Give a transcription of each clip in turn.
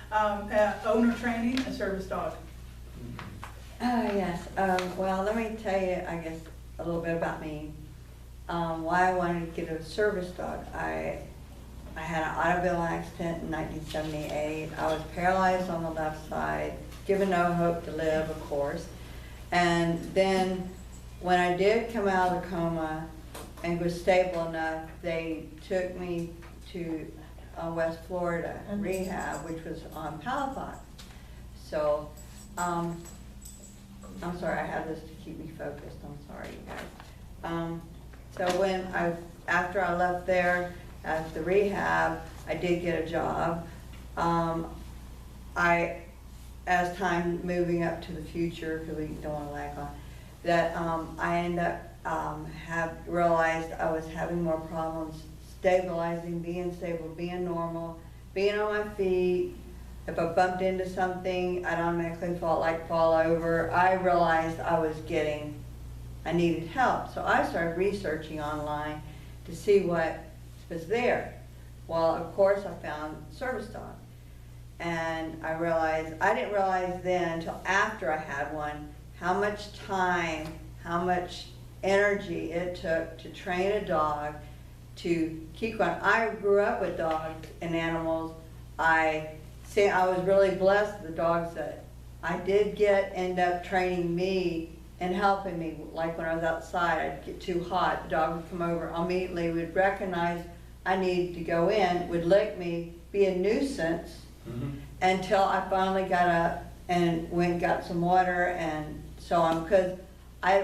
about owner training a service dog. Yes. Well, let me tell you, I guess, a little bit about me. Why I wanted to get a service dog. I had an automobile accident in 1978. I was paralyzed on the left side, given no hope to live, of course. And then when I did come out of the coma and was stable enough, they took me to West Florida rehab, which was on Palafox. So, I'm sorry, I have this to keep me focused. I'm sorry, you guys. So after I left there at the rehab, I did get a job. As time moving up to the future, because we don't want to lag on, that I ended up realized I was having more problems stabilizing, being stable, being normal, being on my feet. If I bumped into something, I'd automatically fall over. I realized I needed help. So I started researching online to see what was there. Well, of course, I found service dog. And I didn't realize then until after I had one, how much time, how much energy it took to train a dog to keep going. I grew up with dogs and animals. I was really blessed. The dogs that I did end up training me and helping me. Like when I was outside, I'd get too hot, the dog would come over immediately, would recognize I needed to go in, would lick me, be a nuisance, until I finally got up and went and got some water and so on. Because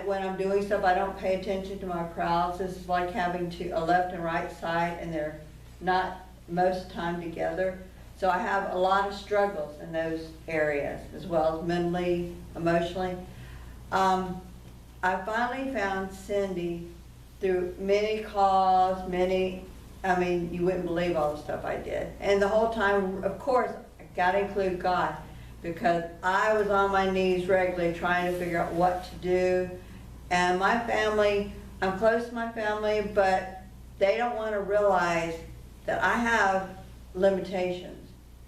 when I'm doing stuff, I don't pay attention to my paralysis. It's like having a left and right side, and they're not most of the time together. So I have a lot of struggles in those areas, as well as mentally, emotionally. I finally found Cindy through many calls, you wouldn't believe all the stuff I did. And the whole time, of course, I got to include God, because I was on my knees regularly trying to figure out what to do. And my family, I'm close to my family, but they don't want to realize that I have limitations.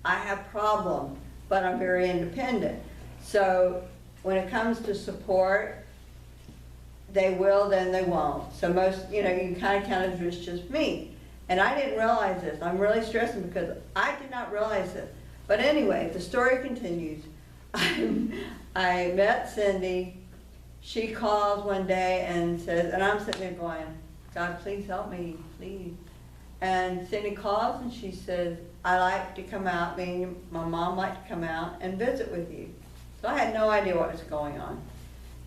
I have problems, but I'm very independent. So when it comes to support, they will, then they won't. So you can kind of count it as just me. And I didn't realize this. I'm really stressing because I did not realize this. But anyway, the story continues. I met Cindy. She calls one day and says, and I'm sitting there going, God, please help me, please. And Cindy calls and she says, I like to come out, me and my mom like to come out and visit with you. So I had no idea what was going on.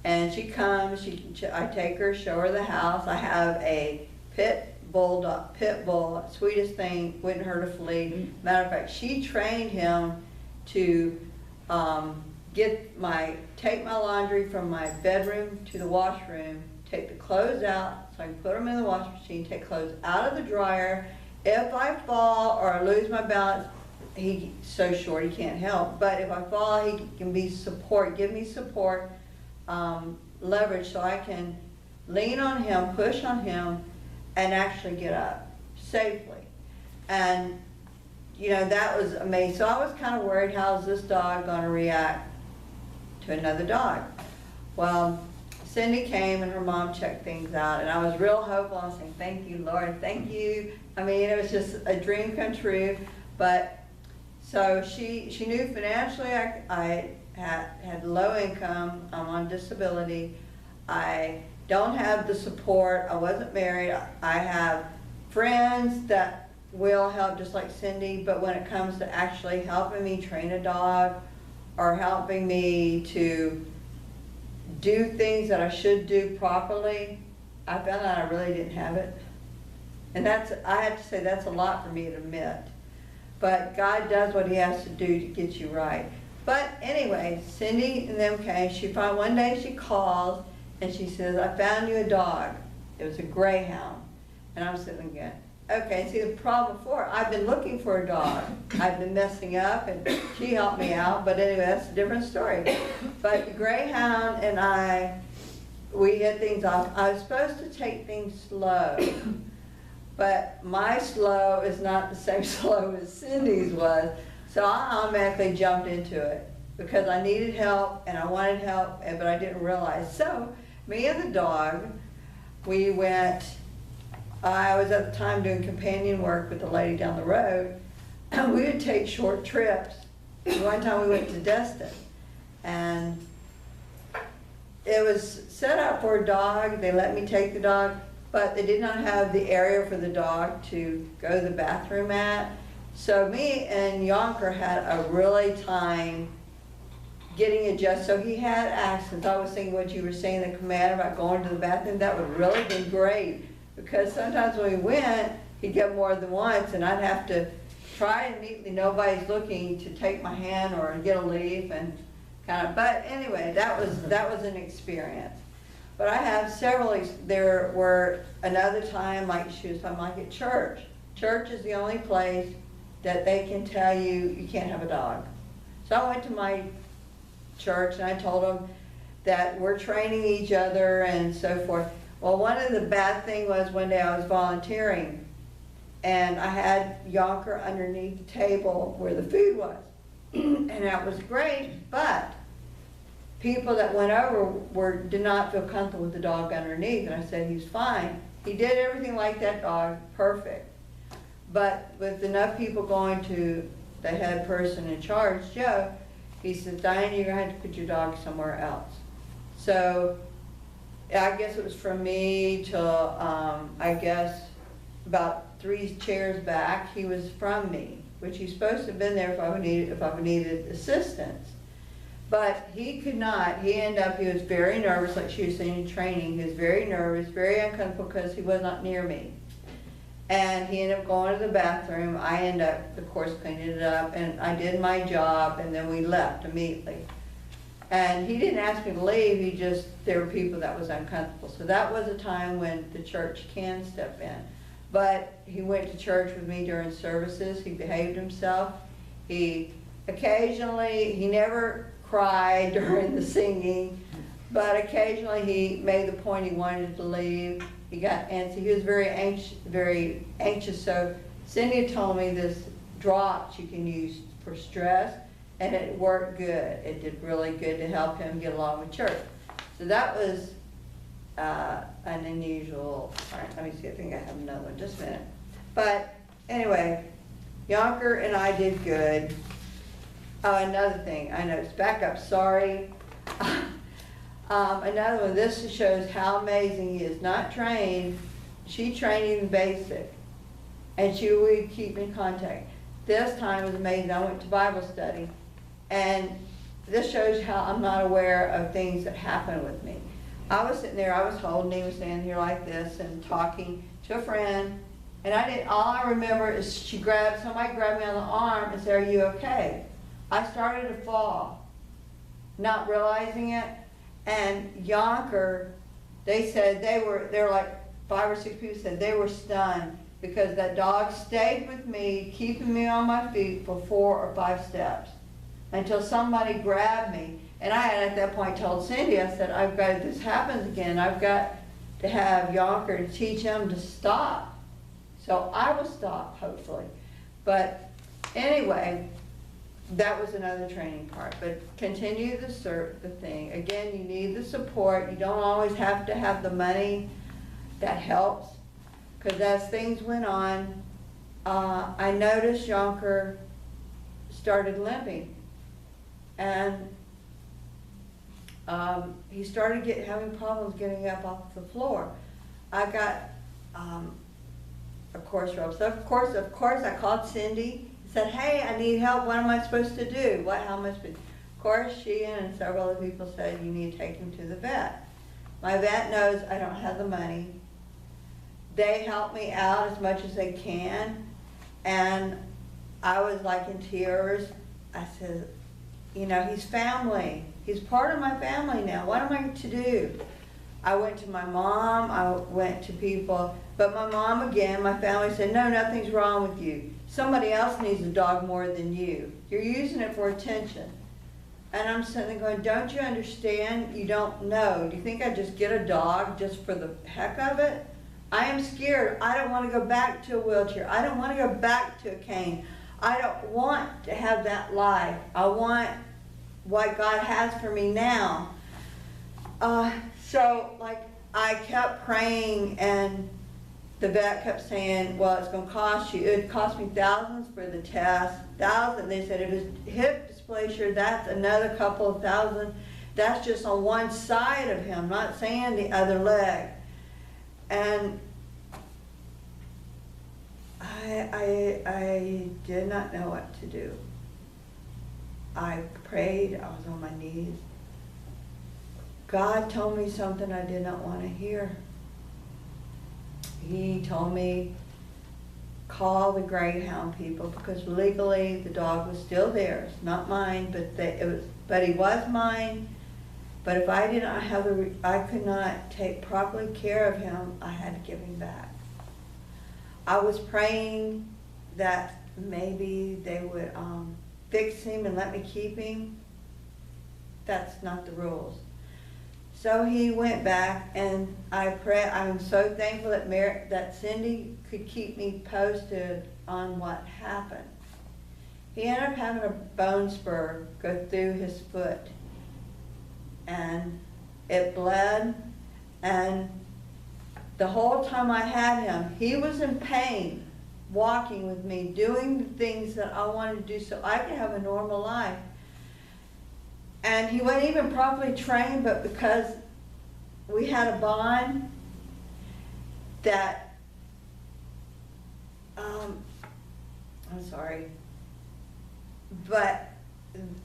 And she comes, I take her, show her the house. I have a pit bull, sweetest thing, wouldn't hurt a flea. Matter of fact, she trained him to take my laundry from my bedroom to the washroom, take the clothes out so I can put them in the washing machine, take clothes out of the dryer. If I fall or I lose my balance, he's so short he can't help, but if I fall, he can give me support, leverage, so I can lean on him, push on him, and actually get up safely. And that was amazing. So I was kind of worried, how's this dog going to react to another dog? Well, Cindy came and her mom checked things out, and I was real hopeful. I was saying, thank you, Lord, thank you. It was just a dream come true. But so she knew financially I had low income, I'm on disability, I don't have the support, I wasn't married, I have friends that will help just like Cindy, but when it comes to actually helping me train a dog or helping me to do things that I should do properly, I found out I really didn't have it. And I have to say, that's a lot for me to admit. But God does what he has to do to get you right. But anyway, Cindy and them came, one day she calls and she says, I found you a dog. It was a greyhound. And I'm sitting again. Okay, see the problem before, I've been looking for a dog. I've been messing up and she helped me out, but anyway, that's a different story. But the greyhound and we hit things off. I was supposed to take things slow, but my slow is not the same slow as Cindy's was. So I automatically jumped into it because I needed help and I wanted help, but I didn't realize. So me and the dog, we went, I was at the time doing companion work with the lady down the road, and we would take short trips. One time we went to Destin, and it was set up for a dog. They let me take the dog, but they did not have the area for the dog to go to the bathroom at. So me and Yonker had a really time getting adjusted. So he had access. I was thinking what you were saying, the command about going to the bathroom, that would really been great. Because sometimes when we went, he'd get more than once, and I'd have to try and neatly, nobody's looking, to take my hand or get a leaf and kind of, but anyway, that was an experience. But I have several, there were another time, like she was talking, like at church. Church is the only place that they can tell you can't have a dog. So I went to my church and I told them that we're training each other and so forth. Well, one of the bad things was one day I was volunteering and I had Yonker underneath the table where the food was. And that was great, but people that went over did not feel comfortable with the dog underneath, and I said, he's fine. He did everything like that dog, perfect. But with enough people going to the head person in charge, Joe, he said, Diane, you're going to have to put your dog somewhere else. So I guess it was from me till, I guess, about 3 chairs back, he was from me, which he's supposed to have been there if I would needed assistance. But he could not. He ended up, he was very nervous, like she was saying in training. He was very nervous, very uncomfortable because he was not near me. And he ended up going to the bathroom. I ended up, of course, cleaning it up, and I did my job, and then we left immediately. And he didn't ask me to leave, he just, there were people that was uncomfortable. So that was a time when the church can step in. But he went to church with me during services. He behaved himself. He occasionally, he never cried during the singing, but occasionally he made the point he wanted to leave. He got antsy. He was very anxious. So Cindy told me this drops you can use for stress, and it worked good. It did really good to help him get along with church. So that was an unusual, all right, let me see, I think I have another one, just a minute. But anyway, Yonker and I did good. Oh, another thing, I know, it's back up, sorry. Another one, this shows how amazing he is, not trained, she trained in basic, and she would keep in contact. This time was amazing, I went to Bible study, and this shows how I'm not aware of things that happen with me. I was sitting there, I was holding, he was standing here like this and talking to a friend, and all I remember is somebody grabbed me on the arm and said, are you okay? I started to fall, not realizing it, and Yonker, they said there were like 5 or 6 people said they were stunned because that dog stayed with me, keeping me on my feet for 4 or 5 steps until somebody grabbed me. And I had at that point told Cindy, I said, if this happens again, I've got to have Yonker to teach him to stop. So I will stop, hopefully. But anyway, that was another training part. But continue the thing. Again, you need the support. You don't always have to have the money. That helps. Because as things went on, I noticed Yonker started limping. And he started having problems getting up off the floor. I got a course rope. So of course, I called Cindy and said, hey, I need help. What am I supposed to do? How am I supposed to do? Of course, she and several other people said, you need to take him to the vet. My vet knows I don't have the money. They help me out as much as they can. And I was like in tears. I said, you know, he's family. He's part of my family now. What am I to do? I went to my mom, I went to people, but my mom again, my family said, no, nothing's wrong with you. Somebody else needs a dog more than you. You're using it for attention. And I'm sitting there going, don't you understand? You don't know. Do you think I'd just get a dog just for the heck of it? I am scared. I don't want to go back to a wheelchair. I don't want to go back to a cane. I don't want to have that life. I want what God has for me now. So like I kept praying, and the vet kept saying, well, it's gonna cost you, it cost me thousands for the test, thousands. They said it was hip dysplasia, that's another couple of thousand. That's just on one side of him, not saying the other leg. And I did not know what to do. I prayed, I was on my knees. God told me something I did not want to hear. He told me, call the greyhound people, because legally the dog was still theirs, not mine, but he was mine. But if I did not have I could not take properly care of him, I had to give him back. I was praying that maybe they would fix him and let me keep him. That's not the rules. So he went back, and I pray. I'm so thankful that Cindy could keep me posted on what happened. He ended up having a bone spur go through his foot, and it bled, and the whole time I had him, he was in pain, walking with me, doing the things that I wanted to do so I could have a normal life. And he wasn't even properly trained, but because we had a bond that, I'm sorry, but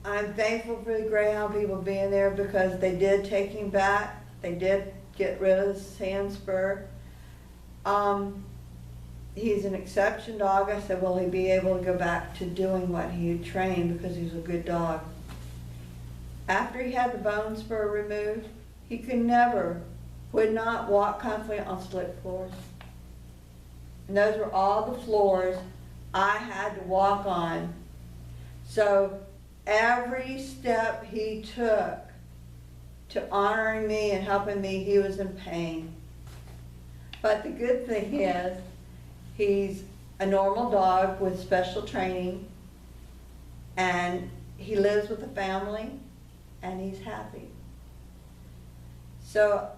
I'm thankful for the greyhound people being there, because they did take him back. They did get rid of the sand spur. He's an exception dog. I said, will he be able to go back to doing what he had trained, because he's a good dog. After he had the bone spur removed, he would not walk comfortably on slick floors. And those were all the floors I had to walk on. So every step he took to honoring me and helping me, he was in pain. But the good thing is, he's a normal dog with special training, and he lives with a family, and he's happy. So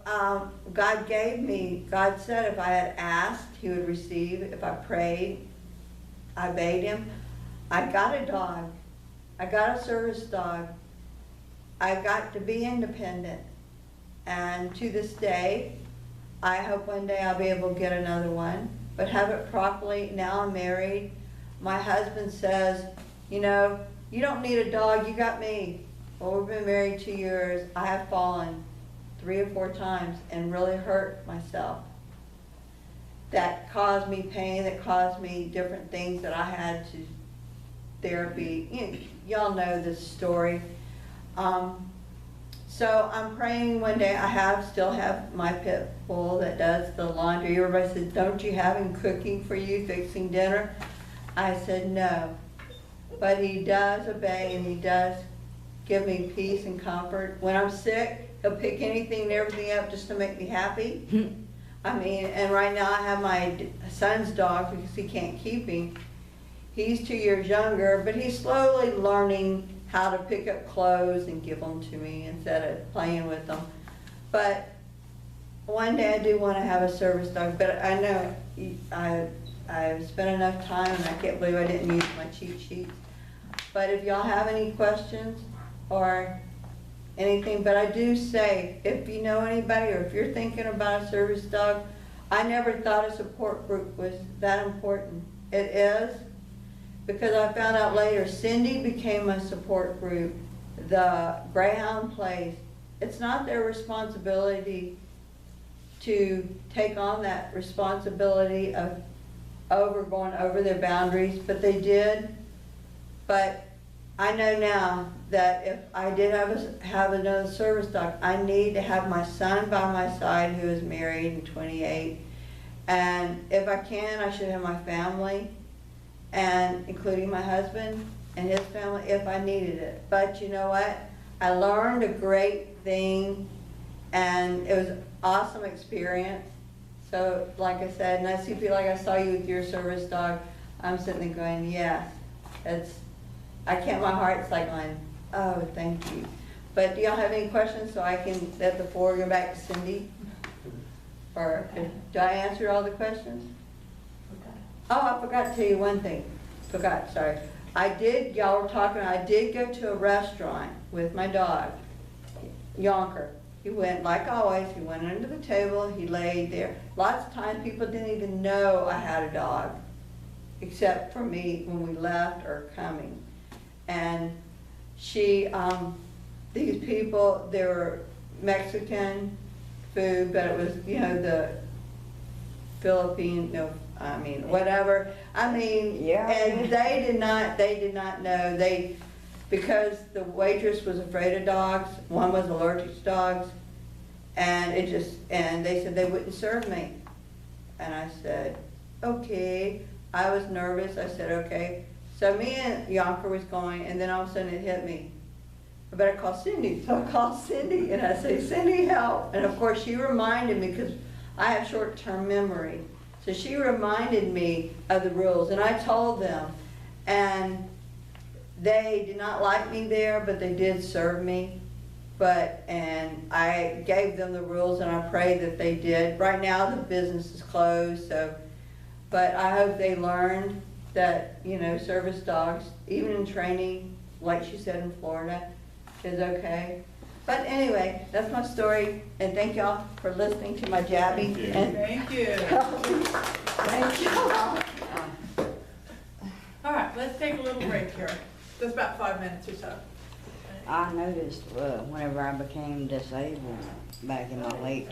God said if I had asked, he would receive. If I prayed, I obeyed him. I got a dog. I got a service dog. I got to be independent. And to this day, I hope one day I'll be able to get another one, but have it properly. Now I'm married. My husband says, you know, you don't need a dog, you got me. Well, we've been married 2 years. I have fallen 3 or 4 times and really hurt myself. That caused me pain, that caused me different things that I had to therapy. Y'all know this story. So I'm praying one day. I still have my pit bull that does the laundry. Everybody says, don't you have him cooking for you, fixing dinner? I said, no. But he does obey, and he does give me peace and comfort. When I'm sick, he'll pick anything and everything up just to make me happy. I mean, and right now I have my son's dog, because he can't keep him. He's 2 years younger, but he's slowly learning how to pick up clothes and give them to me instead of playing with them. But one day I do want to have a service dog, but I know I've spent enough time, and I can't believe I didn't use my cheat sheets. But if y'all have any questions or anything, but I do say, if you know anybody, or if you're thinking about a service dog, I never thought a support group was that important. It is, because I found out later, Cindy became a support group, the Greyhound place. It's not their responsibility to take on that responsibility of going over their boundaries, but they did. But I know now that if I did have another service dog, I need to have my son by my side, who is married and 28. And if I can, I should have my family, and including my husband and his family, if I needed it. But you know what? I learned a great thing, and it was an awesome experience. So like I said, and I see people like I saw you with your service dog, I'm sitting there going, yes, I can't, my heart's like going, oh, thank you. But do y'all have any questions so I can let the floor go back to Cindy? Or do I answer all the questions? Oh, I forgot to tell you one thing. Sorry. Y'all were talking, I did go to a restaurant with my dog, Yonker. He went, like always, he went under the table, he laid there. Lots of times people didn't even know I had a dog, except for me when we left or coming. And these people, they were Mexican food, but it was, the Philippine, whatever. Yeah. And they did not know, because the waitress was afraid of dogs, one was allergic to dogs, and they said they wouldn't serve me. And I said, okay. I was nervous, I said, okay. So me and Yonker was going, and then all of a sudden it hit me. I better call Cindy. So I called Cindy, and I say, Cindy, help. And of course she reminded me, because I have short-term memory. So she reminded me of the rules, and I told them. And they did not like me there, but they did serve me. And I gave them the rules, and I pray that they did. Right now the business is closed, but I hope they learned that, service dogs, even in training, like she said in Florida, is okay. But anyway, that's my story, and thank y'all for listening to my jabby. Thank you. Thank you. All right, let's take a little break here. Just about 5 minutes or so. I noticed whenever I became disabled back in my late